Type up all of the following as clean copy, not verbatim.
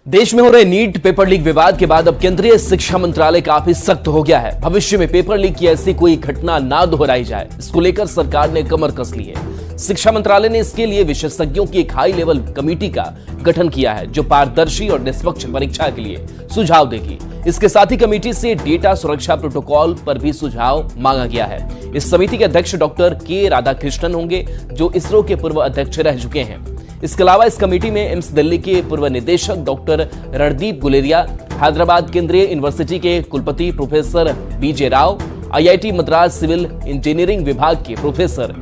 देश में हो रहे नीट पेपर लीक विवाद के बाद अब केंद्रीय शिक्षा मंत्रालय काफी सख्त हो गया है। भविष्य में पेपर लीक की ऐसी कोई घटना ना दोहराई जाए, इसको लेकर सरकार ने कमर कस ली है। शिक्षा मंत्रालय ने इसके लिए विशेषज्ञों की एक हाई लेवल कमेटी का गठन किया है, जो पारदर्शी और निष्पक्ष परीक्षा के लिए सुझाव देगी। इसके साथ ही कमेटी से डेटा सुरक्षा प्रोटोकॉल पर भी सुझाव मांगा गया है। इस समिति के अध्यक्ष डॉक्टर के राधाकृष्णन होंगे, जो इसरो के पूर्व अध्यक्ष रह चुके हैं। इसके अलावा इस कमेटी में एम्स दिल्ली के पूर्व निदेशक डॉक्टर रणदीप गुलेरिया, हैदराबाद केंद्रीय यूनिवर्सिटी के कुलपति professor B J Rao, IIT Madras civil engineering विभाग के प्रोफेसर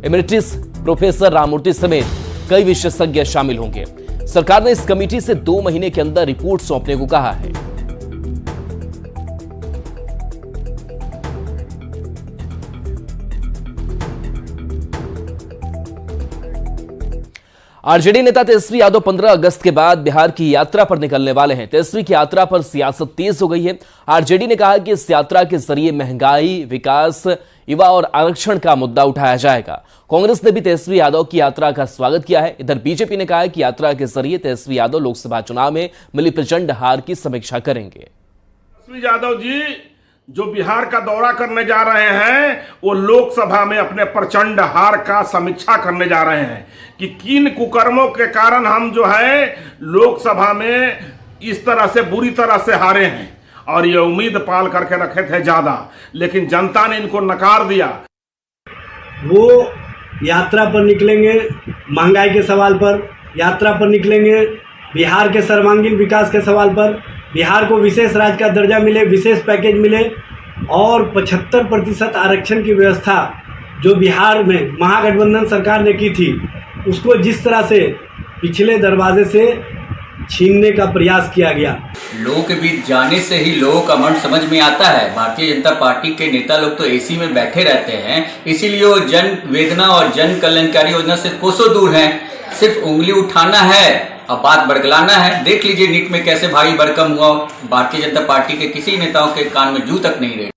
एमेरिटस प्रोफेसर राममूर्ति समेत कई विशेषज्ञ शामिल होंगे। सरकार ने इस कमेटी से 2 महीने के अंदर रिपोर्ट सौंपने को कहा है। आरजेडी नेता तेजस्वी यादव 15 अगस्त के बाद बिहार की यात्रा पर निकलने वाले हैं। तेजस्वी की यात्रा पर सियासत तेज हो गई है। आरजेडी ने कहा कि इस यात्रा के जरिए महंगाई, विकास, युवा और आरक्षण का मुद्दा उठाया जाएगा। कांग्रेस ने भी तेजस्वी यादव की यात्रा का स्वागत किया है। इधर बीजेपी ने कहा है कि यात्रा के जरिए तेजस्वी यादव लोकसभा चुनाव में मिली प्रचंड हार की समीक्षा करेंगे। तेजस्वी यादव जी जो बिहार का दौरा करने जा रहे हैं, वो लोकसभा में अपने प्रचंड हार का समीक्षा करने जा रहे हैं कि किन कुकर्मों के कारण हम जो है लोकसभा में इस तरह से बुरी तरह से हारे हैं। और ये उम्मीद पाल करके रखे थे ज्यादा, लेकिन जनता ने इनको नकार दिया। वो यात्रा पर निकलेंगे महंगाई के सवाल पर, यात्रा पर निकलेंगे बिहार के सर्वांगीण विकास के सवाल पर, बिहार को विशेष राज्य का दर्जा मिले, विशेष पैकेज मिले और 75% आरक्षण की व्यवस्था जो बिहार में महागठबंधन सरकार ने की थी, उसको जिस तरह से पिछले दरवाजे से छीनने का प्रयास किया गया। लोगों के बीच जाने से ही लोगों का मन समझ में आता है। भारतीय जनता पार्टी के नेता लोग तो एसी में बैठे रहते हैं, इसीलिए वो जन वेदना और जन कल्याणकारी योजना से कोसों दूर हैं। सिर्फ उंगली उठाना है और बात बरगलाना है। देख लीजिए नीट में कैसे भारी भरकम हुआ। भारतीय जनता पार्टी के किसी नेताओं के कान में जू तक नहीं रही।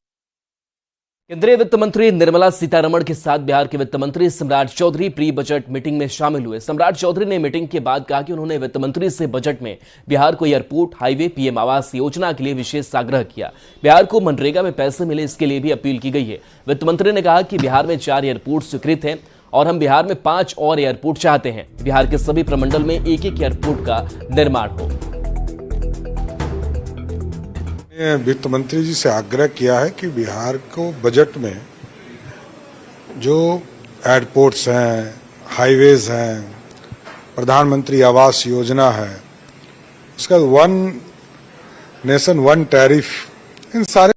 केंद्रीय वित्त मंत्री निर्मला सीतारमण के साथ बिहार के वित्त मंत्री सम्राट चौधरी प्री बजट मीटिंग में शामिल हुए। सम्राट चौधरी ने मीटिंग के बाद कहा कि उन्होंने वित्त मंत्री से बजट में बिहार को airport, highway, PM Awas Yojana के लिए विशेष आग्रह किया। बिहार को मनरेगा में पैसे मिले, इसके लिए भी अपील की गई है। वित्त मंत्री ने कहा कि बिहार में 4 एयरपोर्ट स्वीकृत हैं और हम बिहार में 5 और एयरपोर्ट चाहते हैं। बिहार के सभी प्रमंडल में एक एयरपोर्ट का निर्माण हो। वित्त मंत्री जी से आग्रह किया है कि बिहार को बजट में जो एयरपोर्ट्स हैं, हाईवेज हैं, प्रधानमंत्री आवास योजना है, उसका 1 नेशन 1 टैरिफ, इन सारे